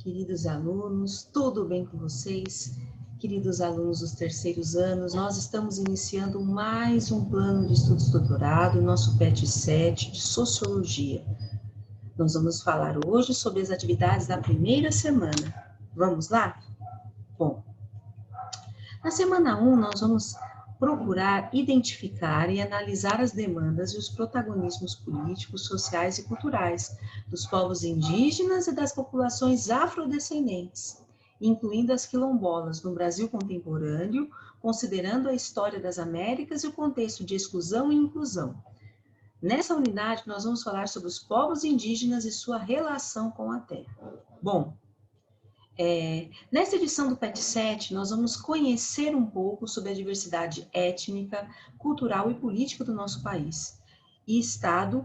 queridos alunos, tudo bem com vocês? Queridos alunos dos terceiros anos, nós estamos iniciando mais um plano de estudos doutorado, nosso PET 7 de Sociologia. Nós vamos falar hoje sobre as atividades da primeira semana. Vamos lá? Bom, na semana 1 nós vamos procurar identificar e analisar as demandas e os protagonismos políticos, sociais e culturais dos povos indígenas e das populações afrodescendentes, incluindo as quilombolas no Brasil contemporâneo, considerando a história das Américas e o contexto de exclusão e inclusão. Nessa unidade, nós vamos falar sobre os povos indígenas e sua relação com a terra. Bom, nessa edição do PET 7, nós vamos conhecer um pouco sobre a diversidade étnica, cultural e política do nosso país e Estado,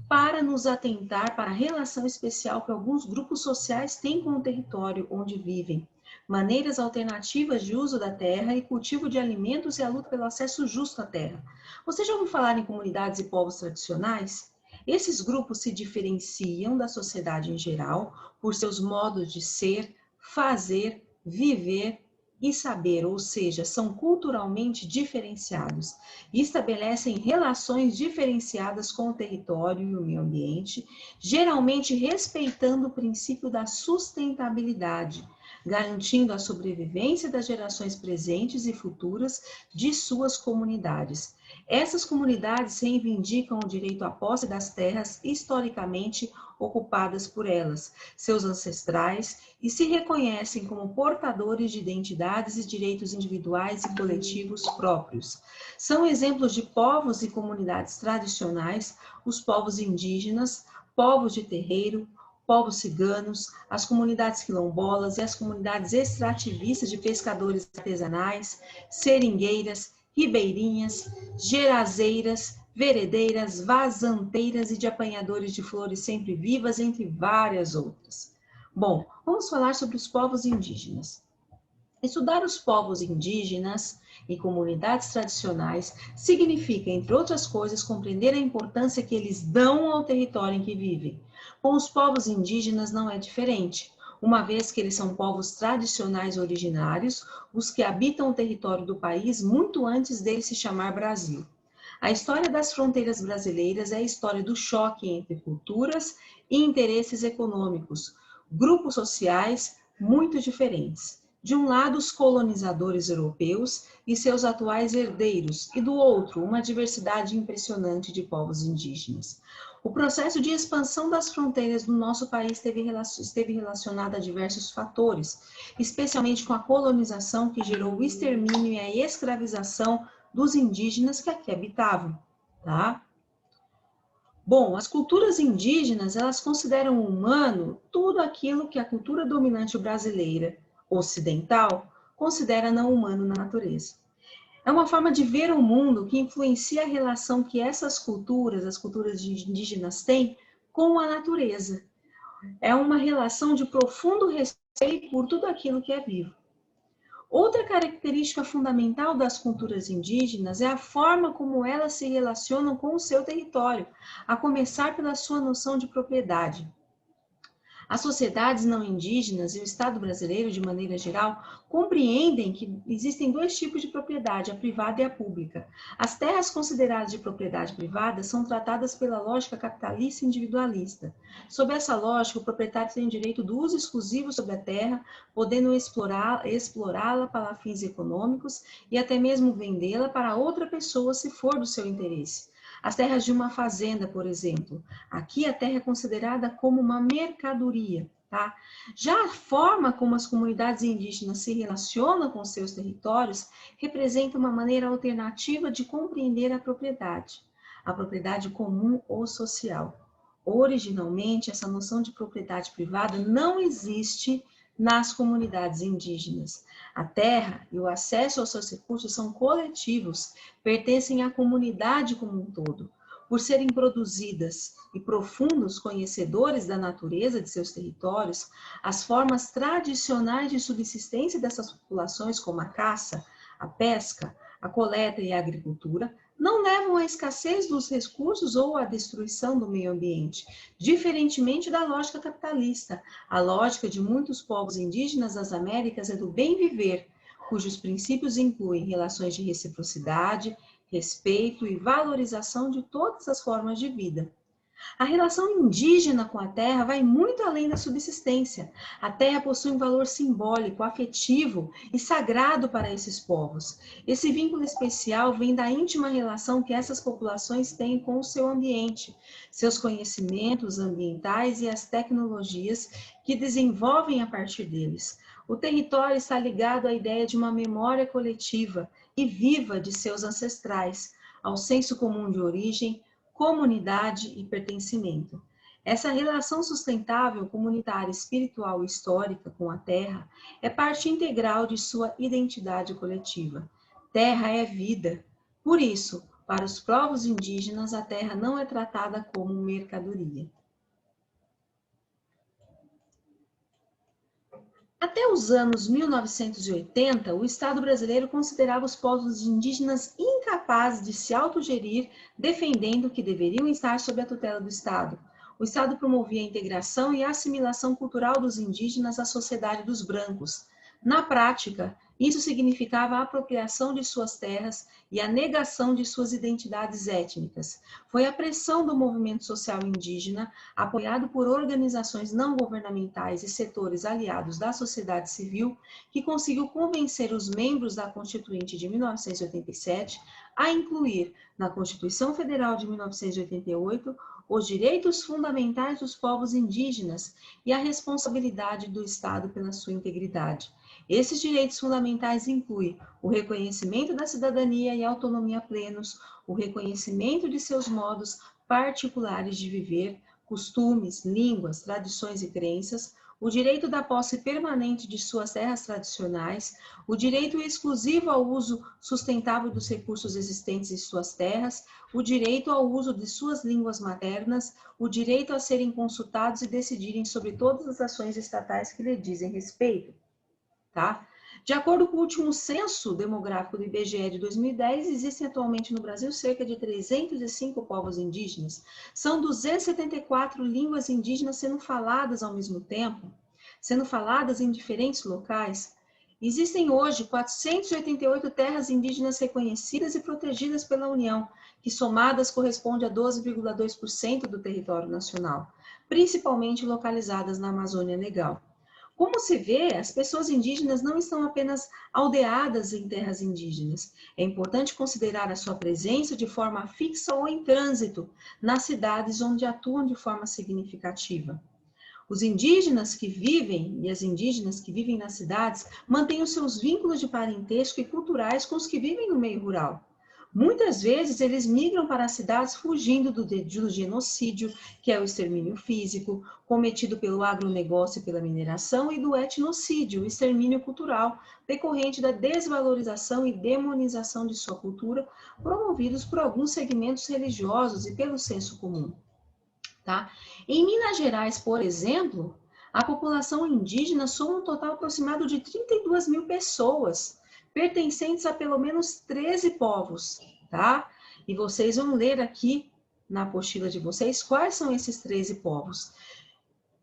para nos atentar para a relação especial que alguns grupos sociais têm com o território onde vivem, maneiras alternativas de uso da terra e cultivo de alimentos e a luta pelo acesso justo à terra. Você já ouviu falar em comunidades e povos tradicionais? Esses grupos se diferenciam da sociedade em geral por seus modos de ser, fazer, viver e saber, ou seja, são culturalmente diferenciados e estabelecem relações diferenciadas com o território e o meio ambiente, geralmente respeitando o princípio da sustentabilidade, garantindo a sobrevivência das gerações presentes e futuras de suas comunidades. Essas comunidades reivindicam o direito à posse das terras historicamente ocupadas por elas, seus ancestrais, e se reconhecem como portadores de identidades e direitos individuais e coletivos próprios. São exemplos de povos e comunidades tradicionais, os povos indígenas, povos de terreiro, povos ciganos, as comunidades quilombolas e as comunidades extrativistas de pescadores artesanais, seringueiras, ribeirinhas, gerazeiras, veredeiras, vazanteiras e de apanhadores de flores sempre vivas, entre várias outras. Bom, vamos falar sobre os povos indígenas. Estudar os povos indígenas e comunidades tradicionais significa, entre outras coisas, compreender a importância que eles dão ao território em que vivem. Com os povos indígenas não é diferente, uma vez que eles são povos tradicionais originários, os que habitam o território do país muito antes dele se chamar Brasil. A história das fronteiras brasileiras é a história do choque entre culturas e interesses econômicos, grupos sociais muito diferentes. De um lado, os colonizadores europeus e seus atuais herdeiros, e do outro, uma diversidade impressionante de povos indígenas. O processo de expansão das fronteiras do nosso país esteve relacionado a diversos fatores, especialmente com a colonização que gerou o extermínio e a escravização dos indígenas que aqui habitavam, tá? Bom, as culturas indígenas, elas consideram humano tudo aquilo que a cultura dominante brasileira, ocidental, considera não humano na natureza. É uma forma de ver o mundo que influencia a relação que essas culturas, as culturas indígenas têm com a natureza. É uma relação de profundo respeito por tudo aquilo que é vivo. Outra característica fundamental das culturas indígenas é a forma como elas se relacionam com o seu território, a começar pela sua noção de propriedade. As sociedades não indígenas e o Estado brasileiro, de maneira geral, compreendem que existem dois tipos de propriedade, a privada e a pública. As terras consideradas de propriedade privada são tratadas pela lógica capitalista e individualista. Sob essa lógica, o proprietário tem direito do uso exclusivo sobre a terra, podendo explorá-la para fins econômicos e até mesmo vendê-la para outra pessoa se for do seu interesse. As terras de uma fazenda, por exemplo. Aqui a terra é considerada como uma mercadoria, tá? Já a forma como as comunidades indígenas se relacionam com seus territórios representa uma maneira alternativa de compreender a propriedade comum ou social. Originalmente, essa noção de propriedade privada não existe nas comunidades indígenas. A terra e o acesso aos seus recursos são coletivos, pertencem à comunidade como um todo. Por serem produzidas e profundos conhecedores da natureza de seus territórios, as formas tradicionais de subsistência dessas populações, como a caça, a pesca, a coleta e a agricultura, não levam a escassez dos recursos ou a destruição do meio ambiente, diferentemente da lógica capitalista. A lógica de muitos povos indígenas das Américas é do bem viver, cujos princípios incluem relações de reciprocidade, respeito e valorização de todas as formas de vida. A relação indígena com a terra vai muito além da subsistência. A terra possui um valor simbólico, afetivo e sagrado para esses povos. Esse vínculo especial vem da íntima relação que essas populações têm com o seu ambiente, seus conhecimentos ambientais e as tecnologias que desenvolvem a partir deles. O território está ligado à ideia de uma memória coletiva e viva de seus ancestrais, ao senso comum de origem, comunidade e pertencimento. Essa relação sustentável, comunitária, espiritual e histórica com a terra é parte integral de sua identidade coletiva. Terra é vida. Por isso, para os povos indígenas, a terra não é tratada como mercadoria. Até os anos 1980, o Estado brasileiro considerava os povos indígenas incapazes de se autogerir, defendendo que deveriam estar sob a tutela do Estado. O Estado promovia a integração e a assimilação cultural dos indígenas à sociedade dos brancos. Na prática, isso significava a apropriação de suas terras e a negação de suas identidades étnicas. Foi a pressão do movimento social indígena, apoiado por organizações não governamentais e setores aliados da sociedade civil, que conseguiu convencer os membros da Constituinte de 1987 a incluir na Constituição Federal de 1988 os direitos fundamentais dos povos indígenas e a responsabilidade do Estado pela sua integridade. Esses direitos fundamentais incluem o reconhecimento da cidadania e autonomia plenos, o reconhecimento de seus modos particulares de viver, costumes, línguas, tradições e crenças, o direito da posse permanente de suas terras tradicionais, o direito exclusivo ao uso sustentável dos recursos existentes em suas terras, o direito ao uso de suas línguas maternas, o direito a serem consultados e decidirem sobre todas as ações estatais que lhe dizem respeito. Tá? De acordo com o último censo demográfico do IBGE de 2010, existem atualmente no Brasil cerca de 305 povos indígenas. São 274 línguas indígenas sendo faladas ao mesmo tempo, sendo faladas em diferentes locais. Existem hoje 488 terras indígenas reconhecidas e protegidas pela União, que somadas correspondem a 12,2% do território nacional, principalmente localizadas na Amazônia Legal. Como se vê, as pessoas indígenas não estão apenas aldeadas em terras indígenas. É importante considerar a sua presença de forma fixa ou em trânsito nas cidades onde atuam de forma significativa. Os indígenas que vivem e as indígenas que vivem nas cidades mantêm os seus vínculos de parentesco e culturais com os que vivem no meio rural. Muitas vezes eles migram para as cidades fugindo do genocídio, que é o extermínio físico, cometido pelo agronegócio e pela mineração, e do etnocídio, o extermínio cultural, decorrente da desvalorização e demonização de sua cultura, promovidos por alguns segmentos religiosos e pelo senso comum. Tá? Em Minas Gerais, por exemplo, a população indígena soma um total aproximado de 32 mil pessoas, pertencentes a pelo menos 13 povos, tá? E vocês vão ler aqui na apostila de vocês quais são esses 13 povos.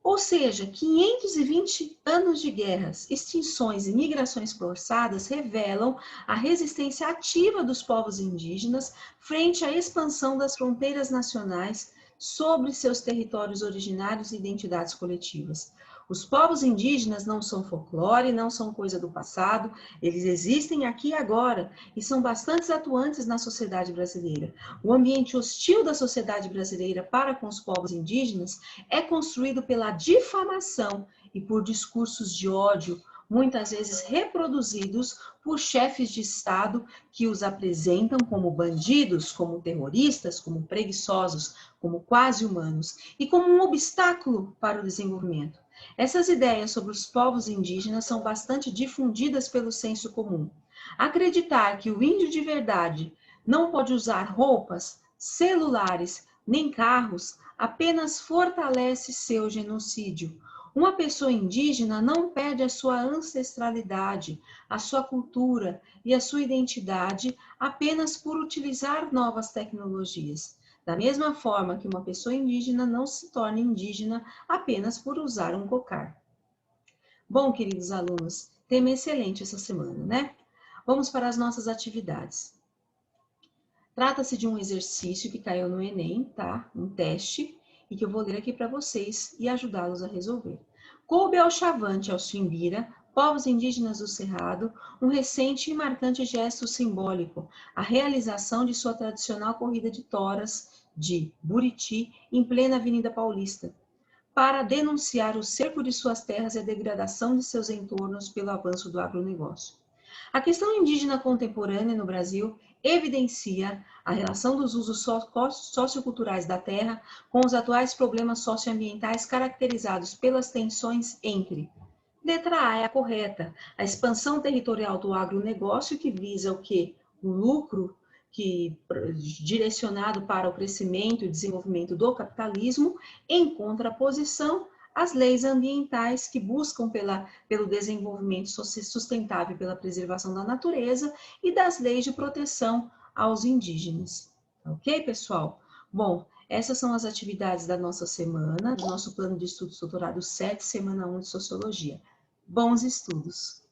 Ou seja, 520 anos de guerras, extinções e migrações forçadas revelam a resistência ativa dos povos indígenas frente à expansão das fronteiras nacionais sobre seus territórios originários e identidades coletivas. Os povos indígenas não são folclore, não são coisa do passado, eles existem aqui e agora e são bastante atuantes na sociedade brasileira. O ambiente hostil da sociedade brasileira para com os povos indígenas é construído pela difamação e por discursos de ódio, muitas vezes reproduzidos por chefes de Estado que os apresentam como bandidos, como terroristas, como preguiçosos, como quase humanos e como um obstáculo para o desenvolvimento. Essas ideias sobre os povos indígenas são bastante difundidas pelo senso comum. Acreditar que o índio de verdade não pode usar roupas, celulares, nem carros, apenas fortalece seu genocídio. Uma pessoa indígena não perde a sua ancestralidade, a sua cultura e a sua identidade apenas por utilizar novas tecnologias. Da mesma forma que uma pessoa indígena não se torna indígena apenas por usar um cocar. Bom, queridos alunos, tema excelente essa semana, né? Vamos para as nossas atividades. Trata-se de um exercício que caiu no Enem, tá? Um teste, e que eu vou ler aqui para vocês e ajudá-los a resolver. Coube ao Chavante, ao Chimbira, povos indígenas do Cerrado, um recente e marcante gesto simbólico, a realização de sua tradicional corrida de toras de Buriti em plena Avenida Paulista, para denunciar o cerco de suas terras e a degradação de seus entornos pelo avanço do agronegócio. A questão indígena contemporânea no Brasil evidencia a relação dos usos socioculturais da terra com os atuais problemas socioambientais caracterizados pelas tensões entre: letra A é a correta, a expansão territorial do agronegócio que visa o quê? O lucro direcionado para o crescimento e desenvolvimento do capitalismo, em contraposição às leis ambientais que buscam pelo desenvolvimento sustentável, pela preservação da natureza e das leis de proteção aos indígenas. Ok, pessoal? Bom, essas são as atividades da nossa semana, do nosso plano de estudos doutorado 7, semana 1 de Sociologia. Bons estudos!